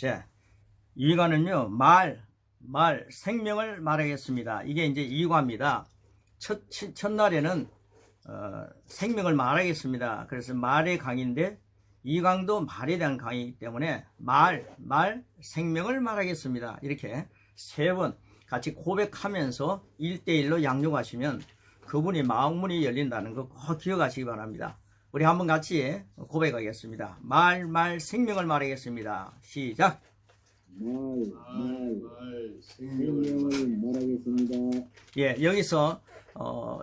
자, 이과는요, 생명을 말하겠습니다. 이게 이제 이과입니다. 첫날에는 생명을 말하겠습니다. 그래서 말의 강의인데, 이강도 말에 대한 강의이기 때문에 생명을 말하겠습니다. 이렇게 세 번 같이 고백하면서 1대1로 양육하시면 그분이 마음문이 열린다는 거 꼭 기억하시기 바랍니다. 우리 한번 같이 고백하겠습니다. 생명을 말하겠습니다. 시작! 생명을 말하겠습니다. 예, 여기서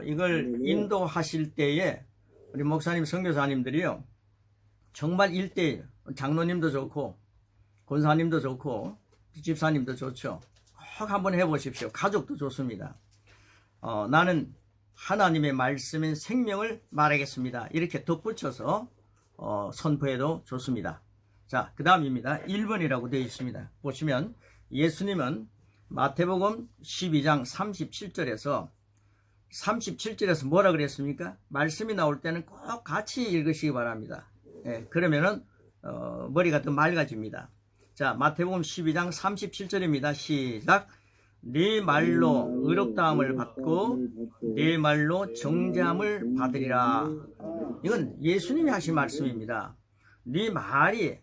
이걸 인도하실 때에 우리 목사님, 선교사님들이요, 정말 1대1, 장로님도 좋고 권사님도 좋고 집사님도 좋죠. 꼭 한번 해보십시오. 가족도 좋습니다. 나는 하나님의 말씀인 생명을 말하겠습니다. 이렇게 덧붙여서 선포해도 좋습니다. 자, 그 다음입니다. 1번이라고 되어 있습니다. 보시면 예수님은 마태복음 12장 37절에서 뭐라 그랬습니까? 말씀이 나올 때는 꼭 같이 읽으시기 바랍니다. 예, 그러면은 머리가 더 맑아집니다. 자, 마태복음 12장 37절입니다. 시작! 네 말로 의롭다함을 받고 네 말로 정죄함을 받으리라. 이건 예수님이 하신 말씀입니다. 네 말이,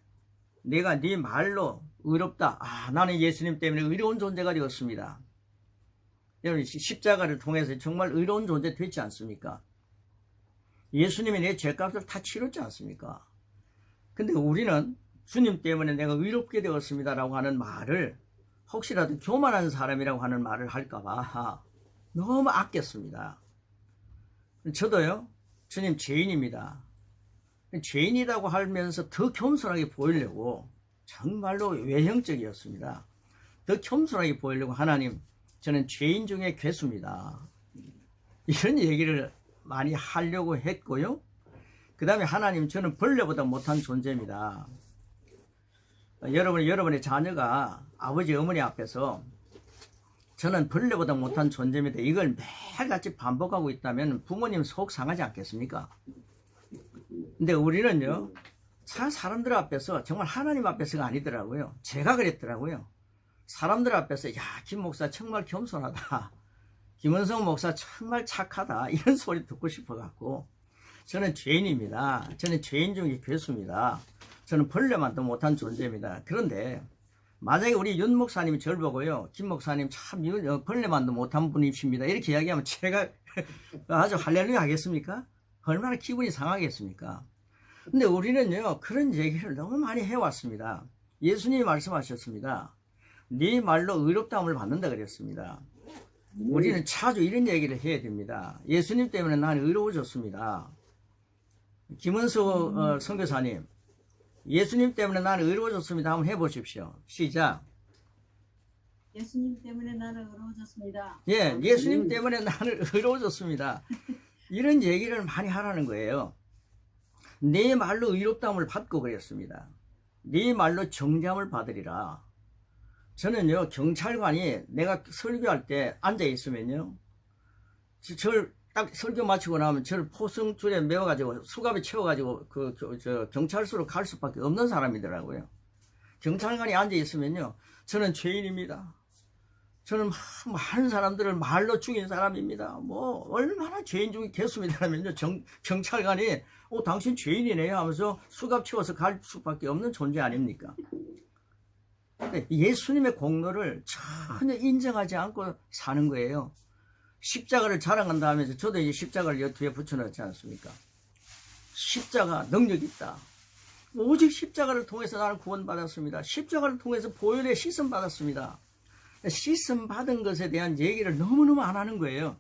내가 네 말로 의롭다. 나는 예수님 때문에 의로운 존재가 되었습니다. 여러분, 십자가를 통해서 정말 의로운 존재 됐지 않습니까? 예수님이 내 죄값을 다 치렀지 않습니까? 근데 우리는 주님 때문에 내가 의롭게 되었습니다 라고 하는 말을, 혹시라도 교만한 사람이라고 하는 말을 할까봐 너무 아꼈습니다. 저도요, 주님 죄인입니다. 죄인이라고 하면서 더 겸손하게 보이려고 정말로 외형적이었습니다. 더 겸손하게 보이려고, 하나님, 저는 죄인 중에 괴수입니다, 이런 얘기를 많이 하려고 했고요. 그 다음에 하나님, 저는 벌레보다 못한 존재입니다. 여러분의 자녀가 아버지 어머니 앞에서 저는 벌레보다 못한 존재입니다, 이걸 매일같이 반복하고 있다면 부모님 속 상하지 않겠습니까? 근데 우리는요, 사람들 앞에서, 정말 하나님 앞에서가 아니더라고요. 제가 그랬더라고요. 사람들 앞에서, 야, 김 목사 정말 겸손하다, 김은성 목사 정말 착하다, 이런 소리 듣고 싶어갖고, 저는 죄인입니다. 저는 죄인 중에 괴수입니다. 저는 벌레만도 못한 존재입니다. 그런데 만약에 우리 윤 목사님이 저를 보고요, 김 목사님 참 벌레만도 못한 분이십니다, 이렇게 이야기하면 제가 아주 할렐루야 하겠습니까? 얼마나 기분이 상하겠습니까? 근데 우리는요, 그런 얘기를 너무 많이 해왔습니다. 예수님이 말씀하셨습니다. 네 말로 의롭다함을 받는다 그랬습니다. 우리는 자주 이런 얘기를 해야 됩니다. 예수님 때문에 나는 의로워졌습니다. 김은수 선교사님, 예수님 때문에 나는 의로워졌습니다 한번 해보십시오. 시작! 예수님 때문에 나는 의로워졌습니다. 예, 예수님 때문에 나는 의로워졌습니다. 이런 얘기를 많이 하라는 거예요. 네 말로 의롭다함을 받고 그랬습니다. 네 말로 정죄함을 받으리라. 저는요, 경찰관이 내가 설교할 때 앉아있으면요, 저를 딱 설교 마치고 나면 저를 포승줄에 메워가지고 수갑에 채워가지고 경찰서로 갈 수밖에 없는 사람이더라고요. 경찰관이 앉아있으면요, 저는 죄인입니다. 저는 많은 사람들을 말로 죽인 사람입니다. 얼마나 죄인 중에 개수입니다 하면요, 경찰관이 당신 죄인이네요 하면서 수갑 채워서 갈 수밖에 없는 존재 아닙니까? 근데 예수님의 공로를 전혀 인정하지 않고 사는 거예요. 십자가를 자랑한다 하면서 저도 이제 십자가를 여 뒤에 붙여놨지 않습니까? 십자가 능력이 있다. 오직 십자가를 통해서 나는 구원받았습니다. 십자가를 통해서 보혈에 씻음 받았습니다. 씻음 받은 것에 대한 얘기를 너무너무 안 하는 거예요.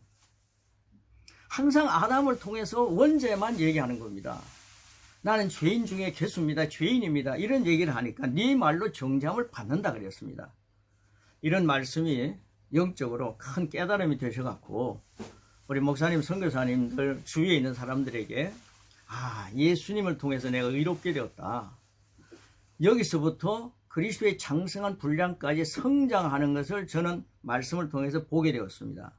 항상 아담을 통해서 원죄만 얘기하는 겁니다. 나는 죄인 중에 괴수입니다, 죄인입니다, 이런 얘기를 하니까 네 말로 정죄함을 받는다 그랬습니다. 이런 말씀이 영적으로 큰 깨달음이 되셔갖고 우리 목사님, 선교사님들, 주위에 있는 사람들에게 예수님을 통해서 내가 의롭게 되었다, 여기서부터 그리스도의 장성한 분량까지 성장하는 것을 저는 말씀을 통해서 보게 되었습니다.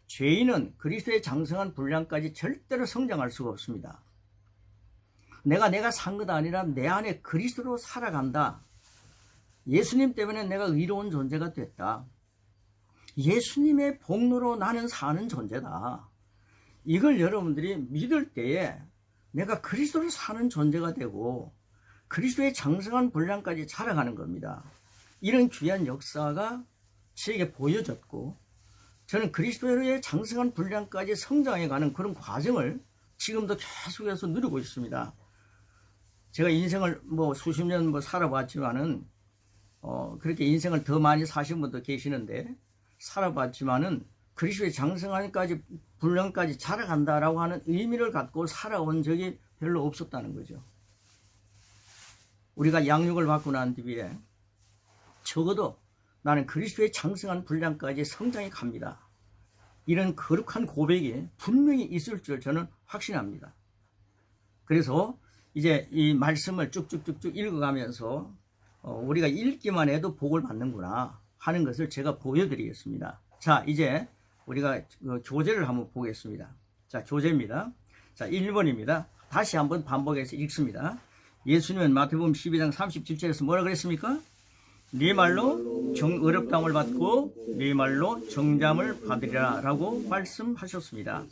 죄인은 그리스도의 장성한 분량까지 절대로 성장할 수가 없습니다. 내가 산 것 아니라 내 안에 그리스도로 살아간다, 예수님 때문에 내가 의로운 존재가 됐다. 예수님의 복로로 나는 사는 존재다. 이걸 여러분들이 믿을 때에 내가 그리스도로 사는 존재가 되고 그리스도의 장성한 분량까지 자라가는 겁니다. 이런 귀한 역사가 저에게 보여졌고 저는 그리스도의 장성한 분량까지 성장해가는 그런 과정을 지금도 계속해서 누리고 있습니다. 제가 인생을 수십 년 살아봤지만은 그렇게 인생을 더 많이 사신 분도 계시는데 살아봤지만은 그리스도의 장성한까지 분량까지 자라간다라고 하는 의미를 갖고 살아온 적이 별로 없었다는 거죠. 우리가 양육을 받고 난 뒤에 적어도 나는 그리스도의 장성한 분량까지 성장해 갑니다. 이런 거룩한 고백이 분명히 있을 줄 저는 확신합니다. 그래서 이제 이 말씀을 쭉쭉쭉쭉 읽어가면서 우리가 읽기만 해도 복을 받는구나 하는 것을 제가 보여드리겠습니다. 자, 이제 우리가 교재를 한번 보겠습니다. 자, 교재입니다. 자, 1번입니다. 다시 한번 반복해서 읽습니다. 예수님은 마태복음 12장 37절에서 뭐라 그랬습니까? 네 말로 어렵다함을 받고 네 말로 정잠을 받으리라 라고 말씀하셨습니다.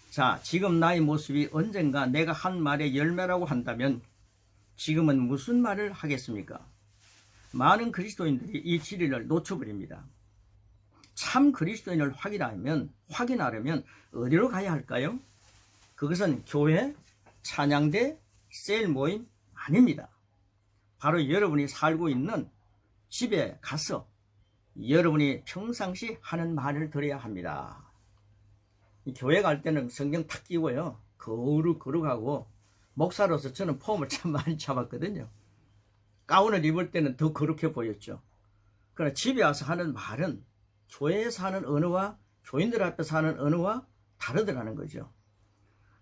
자, 지금 나의 모습이 언젠가 내가 한 말의 열매라고 한다면 지금은 무슨 말을 하겠습니까? 많은 그리스도인들이 이 진리를 놓쳐버립니다. 참 그리스도인을 확인하려면 어디로 가야 할까요? 그것은 교회, 찬양대, 셀 모임 아닙니다. 바로 여러분이 살고 있는 집에 가서 여러분이 평상시 하는 말을 들어야 합니다. 교회 갈 때는 성경 탁 끼고요. 거룩하고 목사로서 저는 폼을 참 많이 잡았거든요. 가운을 입을 때는 더 거룩해 보였죠. 그러나 집에 와서 하는 말은 교회에서 하는 언어와 교인들 앞에서 하는 언어와 다르더라는 거죠.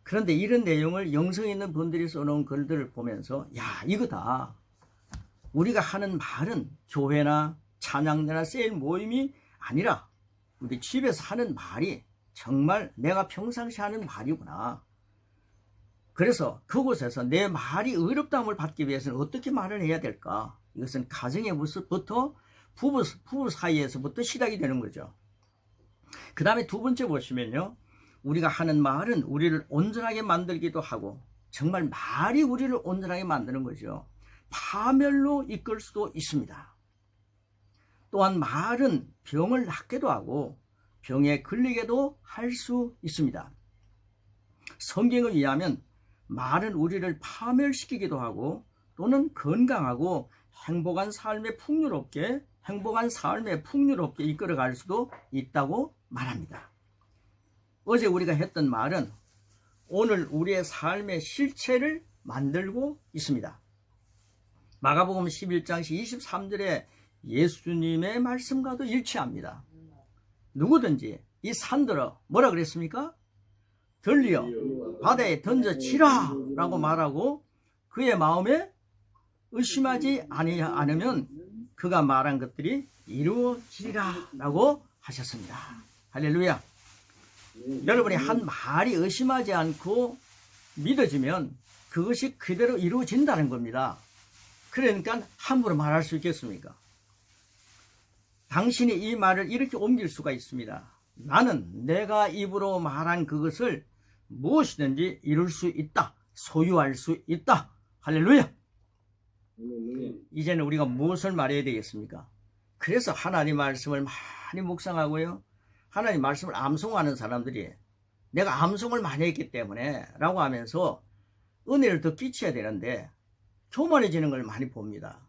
그런데 이런 내용을 영성 있는 분들이 써놓은 글들을 보면서 야, 이거다. 우리가 하는 말은 교회나 찬양대나 셀 모임이 아니라 우리 집에서 하는 말이 정말 내가 평상시 하는 말이구나. 그래서 그곳에서 내 말이 어렵다함을 받기 위해서는 어떻게 말을 해야 될까? 이것은 가정의 모습부터 부부 사이에서부터 시작이 되는 거죠. 그 다음에 두 번째 보시면요. 우리가 하는 말은 우리를 온전하게 만들기도 하고 정말 말이 우리를 온전하게 만드는 거죠. 파멸로 이끌 수도 있습니다. 또한 말은 병을 낫게도 하고 병에 걸리게도 할 수 있습니다. 성경에 의하면 말은 우리를 파멸시키기도 하고 또는 건강하고 행복한 삶에 풍요롭게 이끌어갈 수도 있다고 말합니다. 어제 우리가 했던 말은 오늘 우리의 삶의 실체를 만들고 있습니다. 마가복음 11장 23절에 예수님의 말씀과도 일치합니다. 누구든지 이 산들어 뭐라 그랬습니까? 들려 바다에 던져치라 라고 말하고 그의 마음에 의심하지 않으면 그가 말한 것들이 이루어지리라 라고 하셨습니다. 할렐루야. 여러분이 한 말이 의심하지 않고 믿어지면 그것이 그대로 이루어진다는 겁니다. 그러니까 함부로 말할 수 있겠습니까? 당신이 이 말을 이렇게 옮길 수가 있습니다. 나는 내가 입으로 말한 그것을 무엇이든지 이룰 수 있다. 소유할 수 있다. 할렐루야. 이제는 우리가 무엇을 말해야 되겠습니까? 그래서 하나님 말씀을 많이 묵상하고요. 하나님 말씀을 암송하는 사람들이 내가 암송을 많이 했기 때문에 라고 하면서 은혜를 더 끼쳐야 되는데 교만해지는 걸 많이 봅니다.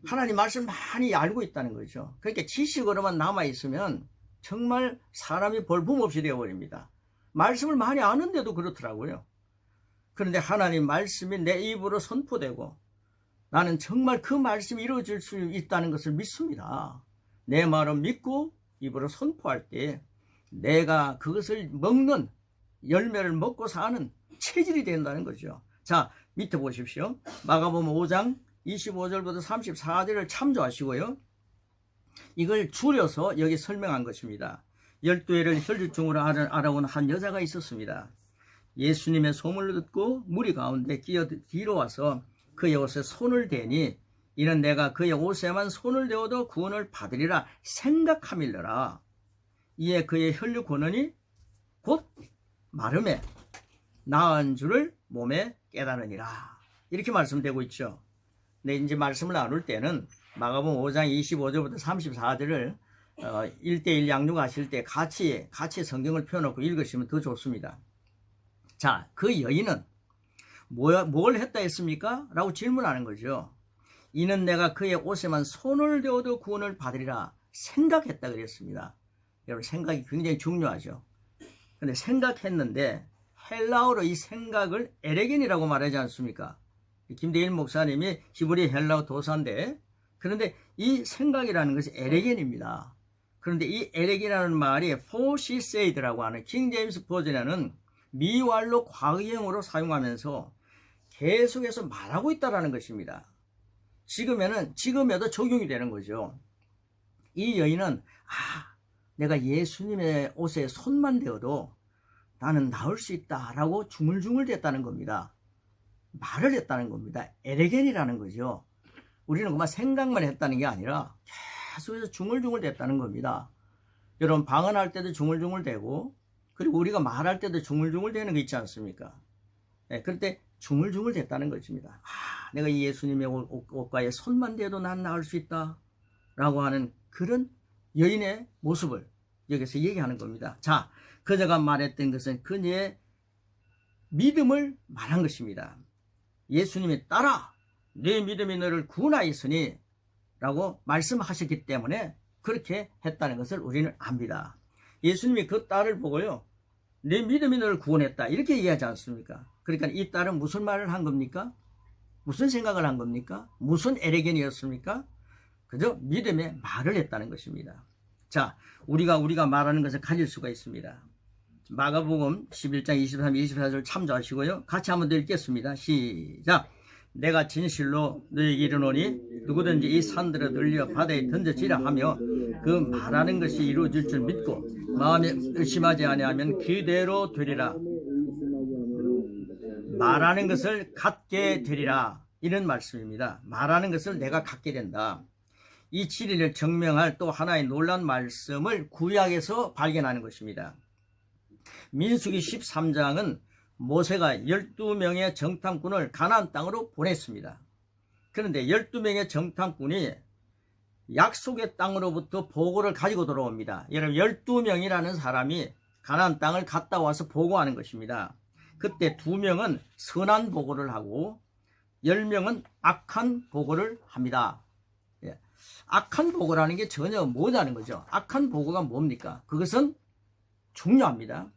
하나님 말씀을 많이 알고 있다는 거죠. 그렇게 지식으로만 남아있으면 정말 사람이 볼품없이 되어버립니다. 말씀을 많이 아는데도 그렇더라고요. 그런데 하나님 말씀이 내 입으로 선포되고 나는 정말 그 말씀이 이루어질 수 있다는 것을 믿습니다. 내 말을 믿고 입으로 선포할 때 내가 그것을 먹는 열매를 먹고 사는 체질이 된다는 거죠. 자, 밑에 보십시오. 마가복음 5장 25절부터 34절을 참조하시고요. 이걸 줄여서 여기 설명한 것입니다. 12회를 혈류증으로 알아온 한 여자가 있었습니다. 예수님의 소문을 듣고 무리 가운데 끼어 뒤로 와서 그의 옷에 손을 대니 이는 내가 그의 옷에만 손을 대어도 구원을 받으리라 생각함일러라. 이에 그의 혈류 권원이 곧 마름에 나은 줄을 몸에 깨달으니라. 이렇게 말씀되고 있죠. 근데 이제 말씀을 나눌 때는 마가복음 5장 25절부터 34절을 1대1 양육하실 때 같이 성경을 펴놓고 읽으시면 더 좋습니다. 자, 그 여인은 뭘 했다 했습니까? 라고 질문하는 거죠. 이는 내가 그의 옷에만 손을 대어도 구원을 받으리라 생각했다 그랬습니다. 여러분, 생각이 굉장히 중요하죠. 근데 생각했는데 헬라어로 이 생각을 에레겐이라고 말하지 않습니까? 김대일 목사님이 히브리 헬라어 도사인데, 그런데 이 생각이라는 것이 에레겐입니다. 그런데 이 에레겐이라는 말이 for she said라고 하는 킹 제임스 버전에는 미완료 과거형으로 사용하면서 계속해서 말하고 있다는 것입니다. 지금에도 적용이 되는 거죠. 이 여인은 내가 예수님의 옷에 손만 대어도 나는 나을 수 있다라고 중얼중얼 됐다는 겁니다. 말을 했다는 겁니다. 에레겐이라는 거죠. 우리는 그만 생각만 했다는 게 아니라 계속해서 중얼중얼 됐다는 겁니다. 여러분, 방언할 때도 중얼중얼 되고, 그리고 우리가 말할 때도 중얼중얼 되는 거 있지 않습니까? 그럴 때 중얼중얼 됐다는 것입니다. 내가 이 예수님의 옷가에 손만 대도 난 나을 수 있다 라고 하는 그런 여인의 모습을 여기서 얘기하는 겁니다. 자, 그녀가 말했던 것은 그녀의 믿음을 말한 것입니다. 예수님이 따라 내 믿음이 너를 구원하였으니 라고 말씀하셨기 때문에 그렇게 했다는 것을 우리는 압니다. 예수님이 그 딸을 보고요, 내 믿음이 너를 구원했다 이렇게 얘기하지 않습니까? 그러니까 이 딸은 무슨 말을 한 겁니까? 무슨 생각을 한 겁니까? 무슨 에레겐이었습니까? 그저 믿음의 말을 했다는 것입니다. 자, 우리가 말하는 것을 가질 수가 있습니다. 마가복음 11장 23, 24절 참조하시고요. 같이 한번 더 읽겠습니다. 시작. 내가 진실로 너에게 이르노니 누구든지 이 산들을 늘려 바다에 던져지라 하며 그 말하는 것이 이루어질 줄 믿고 마음에 의심하지 아니하면 그대로 되리라. 말하는 것을 갖게 되리라. 이런 말씀입니다. 말하는 것을 내가 갖게 된다. 이 진리를 증명할 또 하나의 놀라운 말씀을 구약에서 발견하는 것입니다. 민수기 13장은 모세가 12명의 정탐꾼을 가나안 땅으로 보냈습니다. 그런데 12명의 정탐꾼이 약속의 땅으로부터 보고를 가지고 돌아옵니다. 여러분, 12명이라는 사람이 가나안 땅을 갔다 와서 보고하는 것입니다. 그때 2명은 선한 보고를 하고 10명은 악한 보고를 합니다. 악한 보고라는 게 전혀 뭐냐는 거죠. 악한 보고가 뭡니까? 그것은 중요합니다.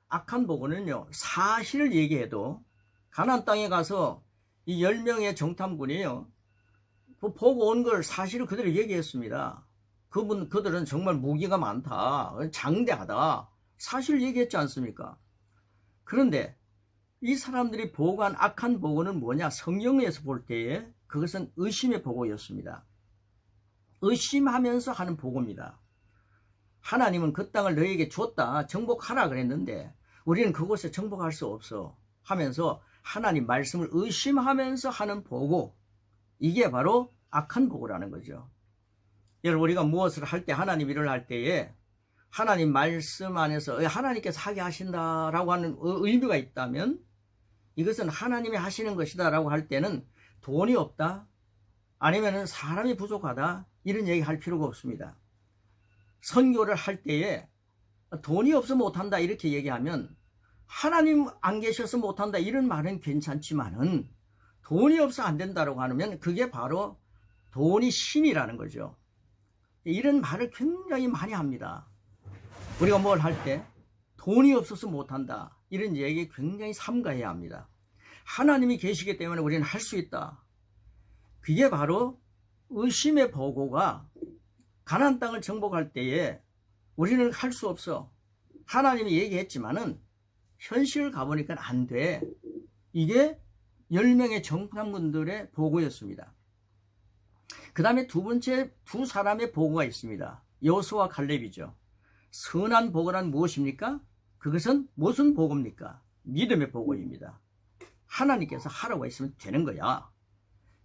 악한 보고는요, 사실을 얘기해도 가나안 땅에 가서 이 10명의 정탐꾼이요, 그 보고 온 걸 사실을 그대로 얘기했습니다. 그들은 정말 무기가 많다, 장대하다, 사실을 얘기했지 않습니까? 그런데 이 사람들이 보고한 악한 보고는 뭐냐? 성경에서 볼 때에 그것은 의심의 보고였습니다. 의심하면서 하는 보고입니다. 하나님은 그 땅을 너에게 줬다, 정복하라 그랬는데 우리는 그곳에 정복할 수 없어 하면서 하나님 말씀을 의심하면서 하는 보고, 이게 바로 악한 보고라는 거죠. 여러분, 우리가 무엇을 할 때, 하나님 일을 할 때에 하나님 말씀 안에서 하나님께서 하게 하신다라고 하는 의미가 있다면, 이것은 하나님이 하시는 것이다 라고 할 때는 돈이 없다, 아니면 사람이 부족하다, 이런 얘기 할 필요가 없습니다. 선교를 할 때에 돈이 없어 못한다 이렇게 얘기하면, 하나님 안 계셔서 못한다 이런 말은 괜찮지만은 돈이 없어 안 된다라고 하면 그게 바로 돈이 신이라는 거죠. 이런 말을 굉장히 많이 합니다. 우리가 뭘 할 때 돈이 없어서 못한다 이런 얘기 굉장히 삼가해야 합니다. 하나님이 계시기 때문에 우리는 할 수 있다. 그게 바로 의심의 보고가 가나안 땅을 정복할 때에 우리는 할 수 없어. 하나님이 얘기했지만은 현실을 가보니까 안 돼. 이게 10명의 정탐꾼들의 보고였습니다. 그 다음에 두 번째 두 사람의 보고가 있습니다. 여호수아와 갈렙이죠. 선한 보고란 무엇입니까? 그것은 무슨 보고입니까? 믿음의 보고입니다. 하나님께서 하라고 했으면 되는 거야.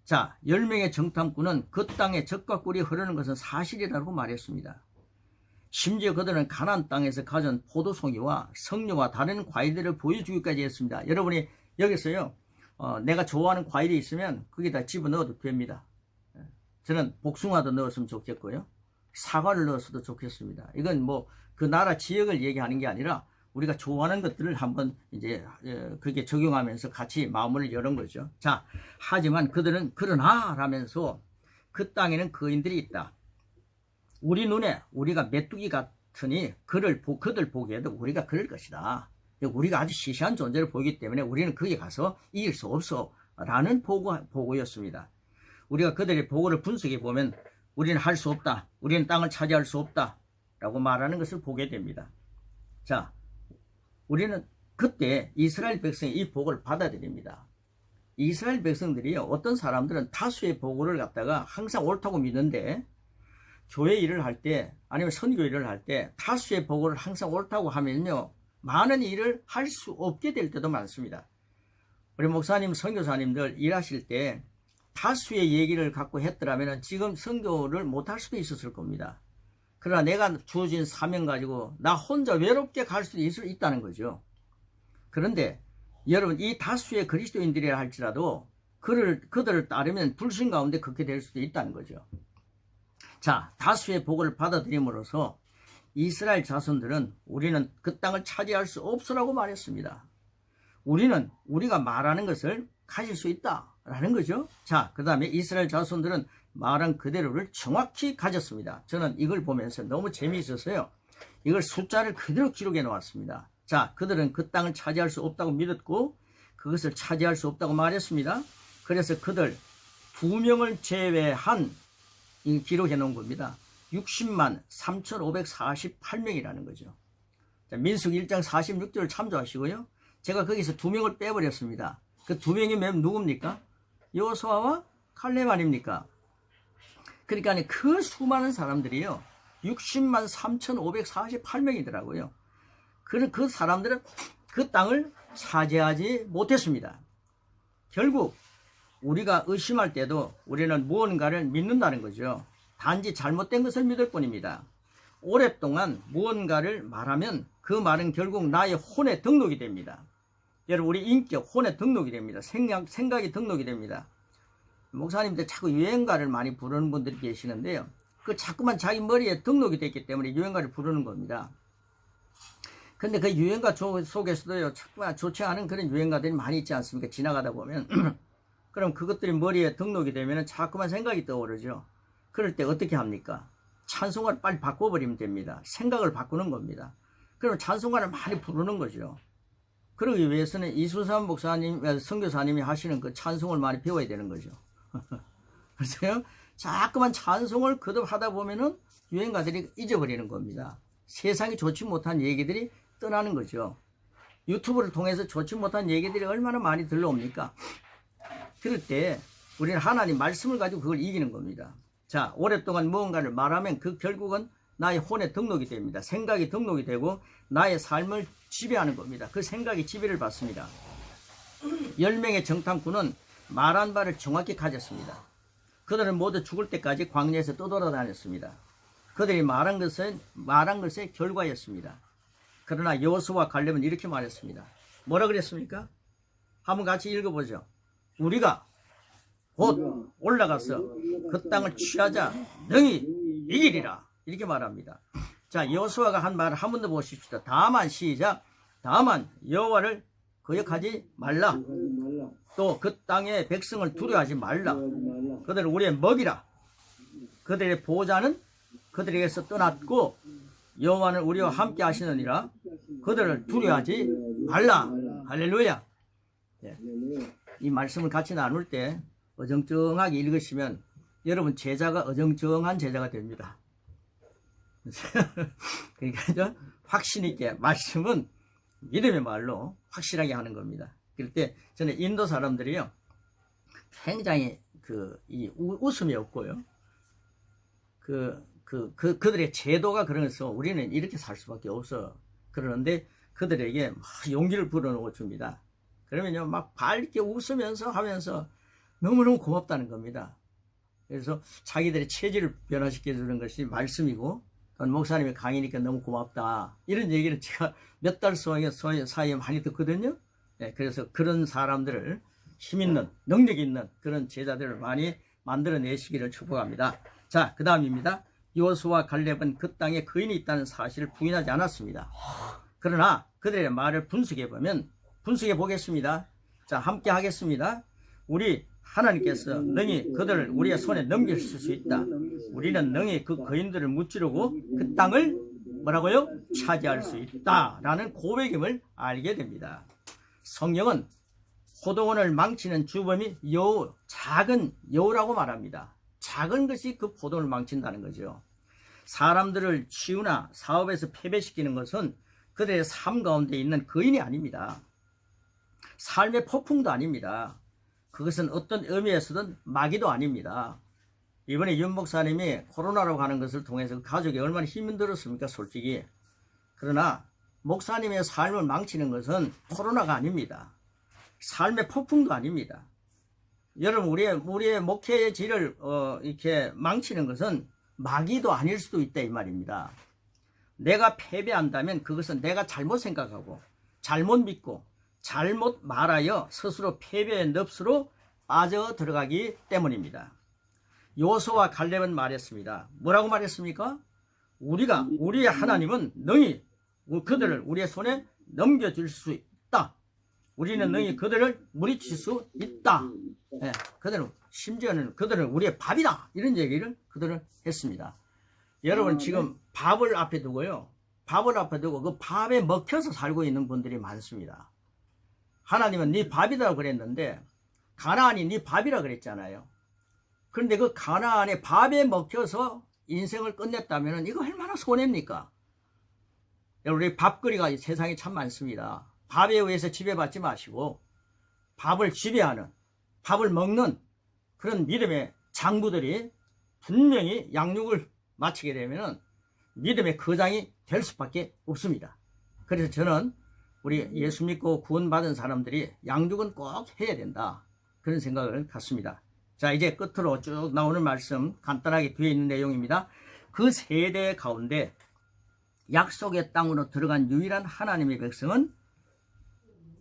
자, 10명의 정탐꾼은 그 땅에 젖과 꿀이 흐르는 것은 사실이라고 말했습니다. 심지어 그들은 가나안 땅에서 가진 포도송이와 석류와 다른 과일들을 보여주기까지 했습니다. 여러분이 여기서요, 내가 좋아하는 과일이 있으면 거기다 집어넣어도 됩니다. 저는 복숭아도 넣었으면 좋겠고요, 사과를 넣었어도 좋겠습니다. 이건 뭐 그 나라 지역을 얘기하는 게 아니라 우리가 좋아하는 것들을 한번 이제 그게 적용하면서 같이 마음을 여는 거죠. 자, 하지만 그들은 그러나 라면서 그 땅에는 거인들이 있다. 우리 눈에 우리가 메뚜기 같으니 그들 보기에도 우리가 그럴 것이다. 우리가 아주 시시한 존재를 보이기 때문에 우리는 거기 가서 이길 수 없어 라는 보고였습니다. 우리가 그들의 보고를 분석해 보면 우리는 할 수 없다, 우리는 땅을 차지할 수 없다 라고 말하는 것을 보게 됩니다. 자, 우리는 그때 이스라엘 백성이 이 보고를 받아들입니다. 이스라엘 백성들이요, 어떤 사람들은 다수의 보고를 갖다가 항상 옳다고 믿는데 교회 일을 할 때 아니면 선교 일을 할 때 다수의 보고를 항상 옳다고 하면요, 많은 일을 할 수 없게 될 때도 많습니다. 우리 목사님, 선교사님들 일하실 때 다수의 얘기를 갖고 했더라면 지금 선교를 못할 수도 있었을 겁니다. 그러나 내가 주어진 사명 가지고 나 혼자 외롭게 갈 수도 있다는 거죠. 그런데 여러분, 이 다수의 그리스도인들이라 할지라도 그들을 따르면 불신 가운데 그렇게 될 수도 있다는 거죠. 자, 다수의 복을 받아들임으로써 이스라엘 자손들은 우리는 그 땅을 차지할 수 없으라고 말했습니다. 우리는 우리가 말하는 것을 가질 수 있다라는 거죠. 자, 그 다음에 이스라엘 자손들은 말한 그대로를 정확히 가졌습니다. 저는 이걸 보면서 너무 재미있어서요, 이걸 숫자를 그대로 기록해 놓았습니다. 자, 그들은 그 땅을 차지할 수 없다고 믿었고 그것을 차지할 수 없다고 말했습니다. 그래서 그들 2명을 제외한 기록해 놓은 겁니다. 60만 3,548명이라는 거죠. 자, 민수기 1장 46절을 참조하시고요, 제가 거기서 2명을 빼버렸습니다. 그 2명이 누굽니까? 여호수아와 칼렙 아닙니까? 그러니까 그 수많은 사람들이요, 60만 3,548명이더라고요. 그 사람들은 그 땅을 차지하지 못했습니다. 결국 우리가 의심할 때도 우리는 무언가를 믿는다는 거죠. 단지 잘못된 것을 믿을 뿐입니다. 오랫동안 무언가를 말하면 그 말은 결국 나의 혼에 등록이 됩니다. 여러분, 우리 인격, 혼에 등록이 됩니다. 생각이 등록이 됩니다. 목사님들 자꾸 유행가를 많이 부르는 분들이 계시는데요, 그 자꾸만 자기 머리에 등록이 됐기 때문에 유행가를 부르는 겁니다. 근데 그 유행가 속에서도요, 자꾸만 좋지 않은 그런 유행가들이 많이 있지 않습니까? 지나가다 보면. 그럼 그것들이 머리에 등록이 되면 자꾸만 생각이 떠오르죠. 그럴 때 어떻게 합니까? 찬송가를 빨리 바꿔버리면 됩니다. 생각을 바꾸는 겁니다. 그럼 찬송가를 많이 부르는 거죠. 그러기 위해서는 이순삼 목사님, 선교사님이 하시는 그 찬송을 많이 배워야 되는 거죠. 그래서요, 자꾸만 찬송을 거듭하다 보면은 유행가들이 잊어버리는 겁니다. 세상이 좋지 못한 얘기들이 떠나는 거죠. 유튜브를 통해서 좋지 못한 얘기들이 얼마나 많이 들러옵니까? 그럴 때 우리는 하나님 말씀을 가지고 그걸 이기는 겁니다. 자, 오랫동안 무언가를 말하면 그 결국은 나의 혼에 등록이 됩니다. 생각이 등록이 되고 나의 삶을 지배하는 겁니다. 그 생각이 지배를 받습니다. 10명의 정탐꾼은 말한 바를 정확히 가졌습니다. 그들은 모두 죽을 때까지 광야에서 떠돌아다녔습니다. 그들이 말한 것의 결과였습니다. 그러나 여호수아와 칼렙은 이렇게 말했습니다. 뭐라 그랬습니까? 한번 같이 읽어보죠. 우리가 곧 올라가서 그 땅을 취하자 능히 이기리라, 이렇게 말합니다. 자, 여호수아가 한 말을 한 번 더 보십시다. 다만, 시작. 다만 여호와를 거역하지 말라. 또 그 땅의 백성을 두려워하지 말라. 그들은 우리의 먹이라. 그들의 보호자는 그들에게서 떠났고 여호와는 우리와 함께 하시느니라. 그들을 두려워하지 말라. 할렐루야. 네. 이 말씀을 같이 나눌 때 어정쩡하게 읽으시면 여러분 제자가 어정쩡한 제자가 됩니다. 그러니까 확신 있게 말씀은 믿음의 말로 확실하게 하는 겁니다. 그럴 때 저는 인도 사람들이요, 굉장히 이 웃음이 없고요, 그들의 제도가 그러면서 우리는 이렇게 살 수밖에 없어. 그러는데 그들에게 막 용기를 불어넣어 줍니다. 그러면요, 막 밝게 웃으면서 하면서 너무너무 고맙다는 겁니다. 그래서 자기들의 체질을 변화시켜 주는 것이 말씀이고, 목사님의 강의니까 너무 고맙다, 이런 얘기를 제가 몇 달 사이에 많이 듣거든요. 네, 그래서 그런 사람들을, 힘있는, 능력 있는 그런 제자들을 많이 만들어내시기를 축복합니다. 자, 그 다음입니다. 여호수아와 갈렙은 그 땅에 거인이 있다는 사실을 부인하지 않았습니다. 그러나 그들의 말을 분석해 보겠습니다. 자, 함께 하겠습니다. 우리 하나님께서 능히 그들을 우리의 손에 넘기실 수 있다. 우리는 능히 그 거인들을 무찌르고 그 땅을 뭐라고요? 차지할 수 있다라는 고백임을 알게 됩니다. 성경은 포도원을 망치는 주범이 여우, 작은 여우라고 말합니다. 작은 것이 그 포도원을 망친다는 거죠. 사람들을 치유나 사업에서 패배시키는 것은 그들의 삶 가운데 있는 거인이 아닙니다. 삶의 폭풍도 아닙니다. 그것은 어떤 의미에서든 마귀도 아닙니다. 이번에 윤 목사님이 코로나라고 하는 것을 통해서 가족이 얼마나 힘이 들었습니까, 솔직히. 그러나 목사님의 삶을 망치는 것은 코로나가 아닙니다. 삶의 폭풍도 아닙니다. 여러분, 우리의 목회의 질을 이렇게 망치는 것은 마귀도 아닐 수도 있다, 이 말입니다. 내가 패배한다면 그것은 내가 잘못 생각하고 잘못 믿고 잘못 말하여 스스로 패배의 늪으로 빠져 들어가기 때문입니다. 여호수아와 갈렙은 말했습니다. 뭐라고 말했습니까? 우리의 하나님은 능히 그들을 우리의 손에 넘겨줄 수 있다. 우리는 능히 그들을 물리칠 수 있다. 네, 심지어는 그들은 우리의 밥이다, 이런 얘기를 그들은 했습니다. 여러분, 지금 밥을 앞에 두고요, 밥을 앞에 두고 그 밥에 먹혀서 살고 있는 분들이 많습니다. 하나님은 네 밥이라고 그랬는데 가나안이 네 밥이라 그랬잖아요. 그런데 그 가나안의 밥에 먹혀서 인생을 끝냈다면 이거 얼마나 손해입니까? 여러분, 우리 밥거리가 세상에 참 많습니다. 밥에 의해서 지배받지 마시고 밥을 지배하는, 밥을 먹는 그런 믿음의 장부들이 분명히 양육을 마치게 되면 믿음의 거장이 될 수밖에 없습니다. 그래서 저는 우리 예수 믿고 구원받은 사람들이 양육은 꼭 해야 된다, 그런 생각을 갖습니다. 자, 이제 끝으로 쭉 나오는 말씀 간단하게 뒤에 있는 내용입니다. 그 세대 가운데 약속의 땅으로 들어간 유일한 하나님의 백성은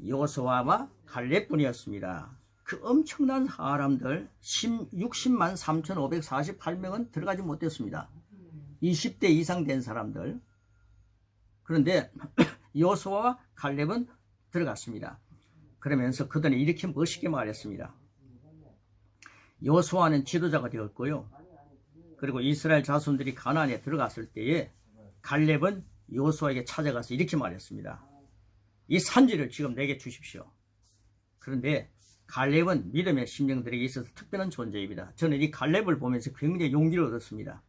여호수아와 갈렙뿐이었습니다. 그 엄청난 사람들 60만 3,548명은 들어가지 못했습니다. 20대 이상 된 사람들. 그런데 여호수아와 갈렙은 들어갔습니다. 그러면서 그들은 이렇게 멋있게 말했습니다. 여호수아는 지도자가 되었고요, 그리고 이스라엘 자손들이 가나안에 들어갔을 때에 갈렙은 여호수아에게 찾아가서 이렇게 말했습니다. 이 산지를 지금 내게 주십시오. 그런데 갈렙은 믿음의 심령들에게 있어서 특별한 존재입니다. 저는 이 갈렙을 보면서 굉장히 용기를 얻었습니다.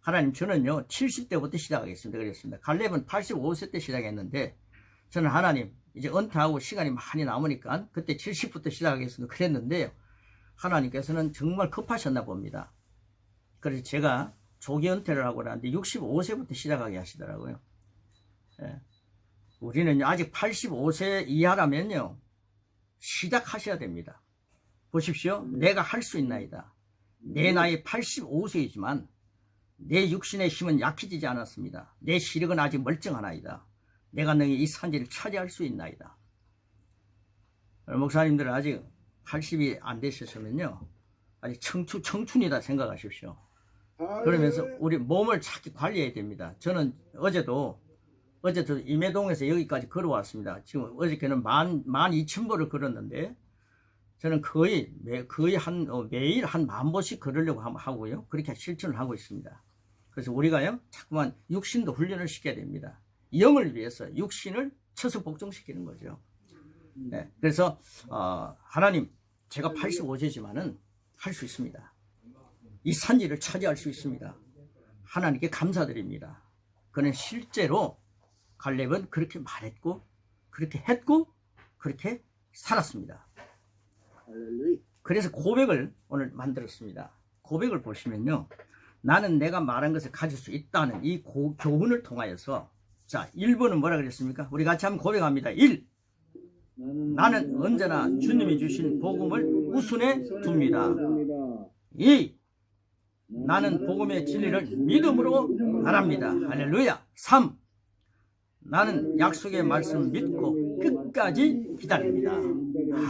하나님, 저는요 70대부터 시작하겠습니다 그랬습니다. 갈렙은 85세 때 시작했는데 저는 하나님, 이제 은퇴하고 시간이 많이 남으니까 그때 70부터 시작하겠습니다 그랬는데요, 하나님께서는 정말 급하셨나 봅니다. 그래서 제가 조기 은퇴를 하고 나는데 65세부터 시작하게 하시더라고요. 예. 우리는 아직 85세 이하라면요 시작하셔야 됩니다. 보십시오. 내가 할 수 있나이다. 내 나이 85세이지만 내 육신의 힘은 약해지지 않았습니다. 내 시력은 아직 멀쩡하나이다. 내가 능히 이 산지를 차지할 수 있나이다. 목사님들은 아직 80이 안 되셨으면요 아직 청춘이다 생각하십시오. 그러면서 우리 몸을 자꾸 관리해야 됩니다. 저는 어제도 임해동에서 여기까지 걸어왔습니다. 지금 어저께는 12,000보를 걸었는데 저는 거의 매일 한 10,000보씩 걸으려고 하고요, 그렇게 실천을 하고 있습니다. 그래서 우리가요 자꾸만 육신도 훈련을 시켜야 됩니다. 영을 위해서 육신을 쳐서 복종시키는 거죠. 네, 그래서 하나님, 제가 85세지만은 할 수 있습니다. 이 산지를 차지할 수 있습니다. 하나님께 감사드립니다. 그는 실제로 갈렙은 그렇게 말했고 그렇게 했고 그렇게 살았습니다. 그래서 고백을 오늘 만들었습니다. 고백을 보시면요, 나는 내가 말한 것을 가질 수 있다는 이 교훈을 통하여서, 자 1번은 뭐라 그랬습니까? 우리 같이 한번 고백합니다. 1. 나는 언제나 주님이 주신 복음을 우순에 둡니다. 2. 나는 복음의 진리를 믿음으로 말합니다. 할렐루야. 3. 나는 약속의 말씀을 믿고 끝까지 기다립니다.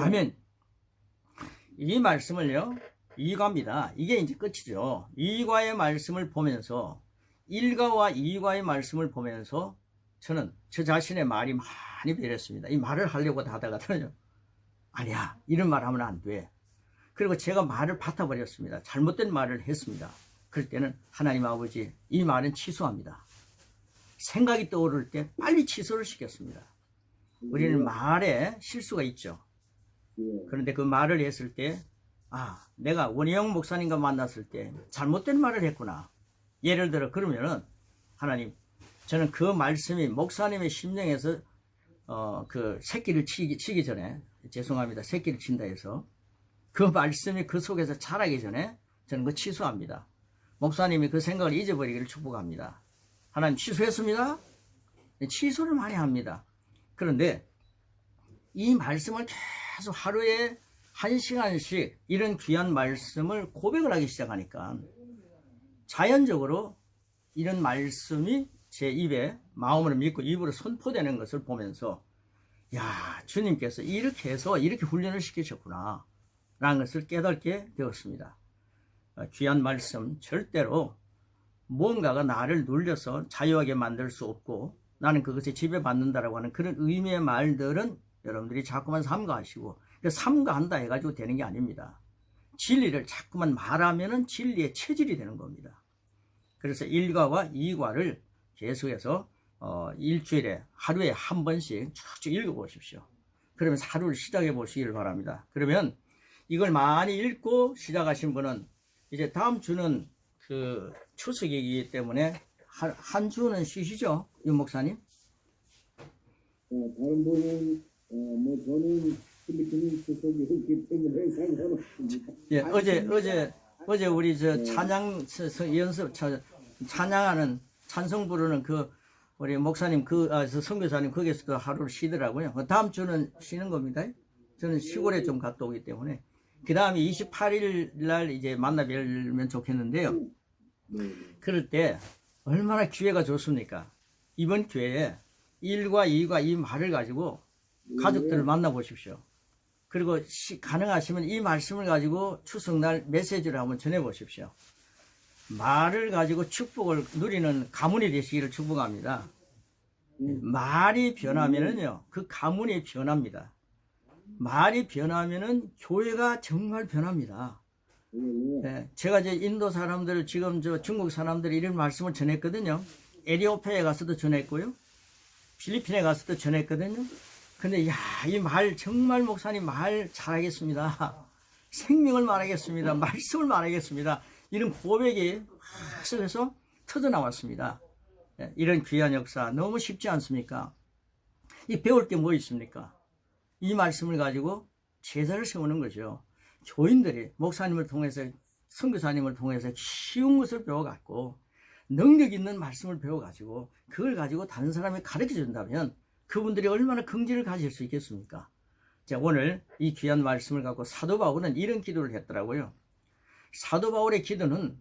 아멘. 이 말씀을요, 2과입니다. 이게 이제 끝이죠. 2과의 말씀을 보면서 1과와 2과의 말씀을 보면서 저는 저 자신의 말이 많이 변했습니다. 이 말을 하려고 하다가는요, 아니야, 이런 말 하면 안 돼. 그리고 제가 말을 뱉어버렸습니다. 잘못된 말을 했습니다. 그럴 때는 하나님 아버지, 이 말은 취소합니다. 생각이 떠오를 때 빨리 취소를 시켰습니다. 우리는 말에 실수가 있죠. 그런데 그 말을 했을 때, 내가 원희영 목사님과 만났을 때 잘못된 말을 했구나. 예를 들어 그러면은, 하나님, 저는 그 말씀이 목사님의 심령에서 그 새끼를 치기 전에, 죄송합니다, 새끼를 친다 해서 그 말씀이 그 속에서 자라기 전에 저는 그거 취소합니다. 목사님이 그 생각을 잊어버리기를 축복합니다. 하나님, 취소했습니다. 취소를 많이 합니다. 그런데 이 말씀을 계속 하루에 1시간씩 이런 귀한 말씀을 고백을 하기 시작하니까 자연적으로 이런 말씀이 제 입에 마음으로 믿고 입으로 선포되는 것을 보면서, 야, 주님께서 이렇게 해서 이렇게 훈련을 시키셨구나 라는 것을 깨닫게 되었습니다. 귀한 말씀, 절대로 뭔가가 나를 눌려서 자유하게 만들 수 없고 나는 그것에 지배받는다라고 하는 그런 의미의 말들은 여러분들이 자꾸만 삼가하시고, 삼가한다 해가지고 되는 게 아닙니다. 진리를 자꾸만 말하면은 진리의 체질이 되는 겁니다. 그래서 1과와 2과를 계속해서 일주일에 하루에 한 번씩 쭉쭉 읽어보십시오. 그러면서 하루를 시작해 보시길 바랍니다. 그러면 이걸 많이 읽고 시작하신 분은 이제 다음 주는 그 추석이기 때문에 한 주는 쉬시죠, 윤 목사님? 다른 분은 저는 필리핀 추석이 없기 때문에 상관없습니다. 예, 어제 우리 저 찬양 연습 찬양하는 찬송 부르는 그 우리 목사님 선교사님 거기서도 하루를 쉬더라고요. 다음 주는 쉬는 겁니다. 저는 시골에 좀 갔다 오기 때문에 그 다음에 28일 날 이제 만나 뵈면 좋겠는데요. 그럴 때 얼마나 기회가 좋습니까? 이번 기회에 1과 2과 이 말을 가지고 가족들을 만나보십시오. 그리고 가능하시면 이 말씀을 가지고 추석날 메시지를 한번 전해보십시오. 말을 가지고 축복을 누리는 가문이 되시기를 축복합니다. 말이 변하면은요, 그 가문이 변합니다. 말이 변하면은 교회가 정말 변합니다. 네, 제가 이제 인도 사람들, 지금 저 중국 사람들이 이런 말씀을 전했거든요. 에티오피아에 가서도 전했고요. 필리핀에 가서도 전했거든요. 근데, 야, 이 말, 정말 목사님 말 잘하겠습니다. 생명을 말하겠습니다. 말씀을 말하겠습니다. 이런 고백이 계속해서 터져나왔습니다. 네, 이런 귀한 역사 너무 쉽지 않습니까? 이 배울 게 뭐 있습니까? 이 말씀을 가지고 제자를 세우는 거죠. 교인들이 목사님을 통해서, 선교사님을 통해서 쉬운 것을 배워갖고 능력 있는 말씀을 배워가지고 그걸 가지고 다른 사람이 가르쳐 준다면 그분들이 얼마나 긍지를 가질 수 있겠습니까? 자, 오늘 이 귀한 말씀을 갖고 사도 바울은 이런 기도를 했더라고요. 사도 바울의 기도는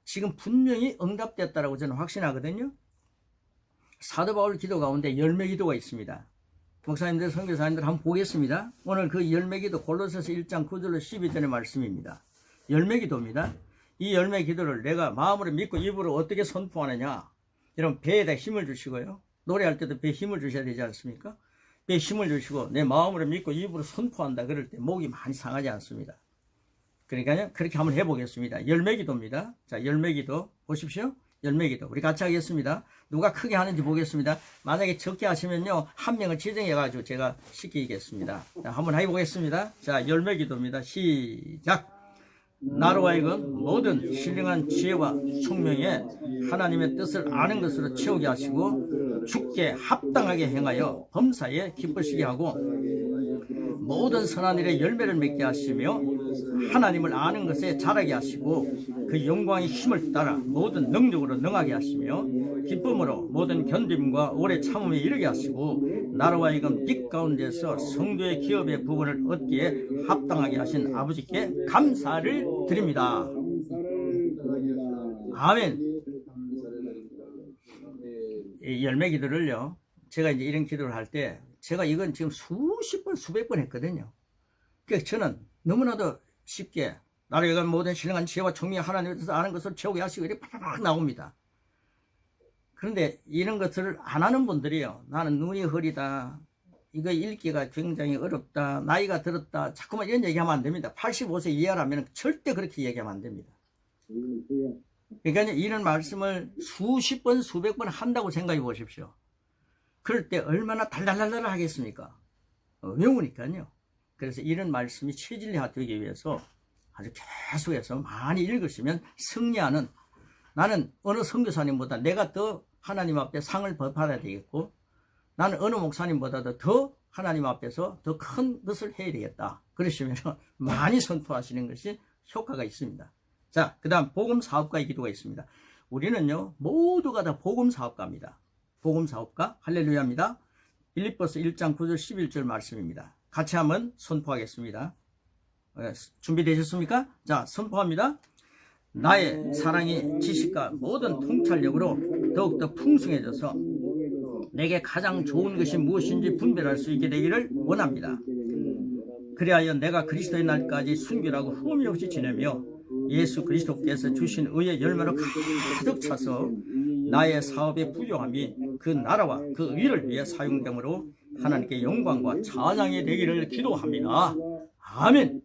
지금 분명히 응답됐다라고 저는 확신하거든요. 사도 바울 기도 가운데 열매 기도가 있습니다. 목사님들, 선교사님들 한번 보겠습니다. 오늘 그 열매 기도 골로새서 1장 9절로 12절의 말씀입니다. 열매 기도입니다. 이 열매 기도를 내가 마음으로 믿고 입으로 어떻게 선포하느냐. 여러분, 배에다 힘을 주시고요. 노래할 때도 배에 힘을 주셔야 되지 않습니까? 배에 힘을 주시고 내 마음으로 믿고 입으로 선포한다. 그럴 때 목이 많이 상하지 않습니다. 그러니까요, 그렇게 한번 해보겠습니다. 열매 기도입니다. 자, 열매 기도 보십시오. 열매 기도. 우리 같이 하겠습니다. 누가 크게 하는지 보겠습니다. 만약에 적게 하시면요, 한 명을 지정해가지고 제가 시키겠습니다. 자, 한번 해보겠습니다. 자, 열매 기도입니다. 시작! 나로 하여금 모든 신령한 지혜와 총명에 하나님의 뜻을 아는 것으로 채우게 하시고 주께 합당하게 행하여 범사에 기쁘시게 하고 모든 선한 일에 열매를 맺게 하시며 하나님을 아는 것에 자라게 하시고 그 영광의 힘을 따라 모든 능력으로 능하게 하시며 기쁨으로 모든 견딤과 오래 참음에 이르게 하시고 나로 하여금 빛 가운데서 성도의 기업의 부분을 얻기에 합당하게 하신 아버지께 감사를 드립니다. 감사를 드립니다. 아멘. 이 열매 기도를요, 제가 이제 이런 기도를 할 때 제가 이건 지금 수십 번 수백 번 했거든요. 그래서 저는 너무나도 쉽게 나를 위한 모든 신령한 지혜와 총명이 하나님에 대해서 아는 것을 채우게 하시고 이렇게 팍팍 나옵니다. 그런데 이런 것을 안 하는 분들이요, 나는 눈이 흐리다, 이거 읽기가 굉장히 어렵다, 나이가 들었다, 자꾸만 이런 얘기하면 안 됩니다. 85세 이하라면 절대 그렇게 얘기하면 안 됩니다. 그러니까 이런 말씀을 수십 번 수백 번 한다고 생각해 보십시오. 그럴 때 얼마나 달달달달 하겠습니까? 외우니까요. 그래서 이런 말씀이 체질화되기 위해서 아주 계속해서 많이 읽으시면 승리하는, 나는 어느 선교사님보다 내가 더 하나님 앞에 상을 받아야 되겠고, 나는 어느 목사님보다도 더 하나님 앞에서 더 큰 것을 해야 되겠다. 그러시면 많이 선포하시는 것이 효과가 있습니다. 자, 그 다음 복음사업가의 기도가 있습니다. 우리는요, 모두가 다 복음사업가입니다. 복음사업가, 할렐루야입니다. 빌립보서 1장 9절 11절 말씀입니다. 같이 한번 선포하겠습니다. 준비되셨습니까? 자, 선포합니다. 나의 사랑이 지식과 모든 통찰력으로 더욱더 풍성해져서 내게 가장 좋은 것이 무엇인지 분별할 수 있게 되기를 원합니다. 그리하여 내가 그리스도의 날까지 순결하고 흠이 없이 지내며 예수 그리스도께서 주신 의의 열매로 가득 차서 나의 사업의 부요함이 그 나라와 그 의를 위해 사용되므로 하나님께 영광과 찬양이 되기를 기도합니다. 아멘.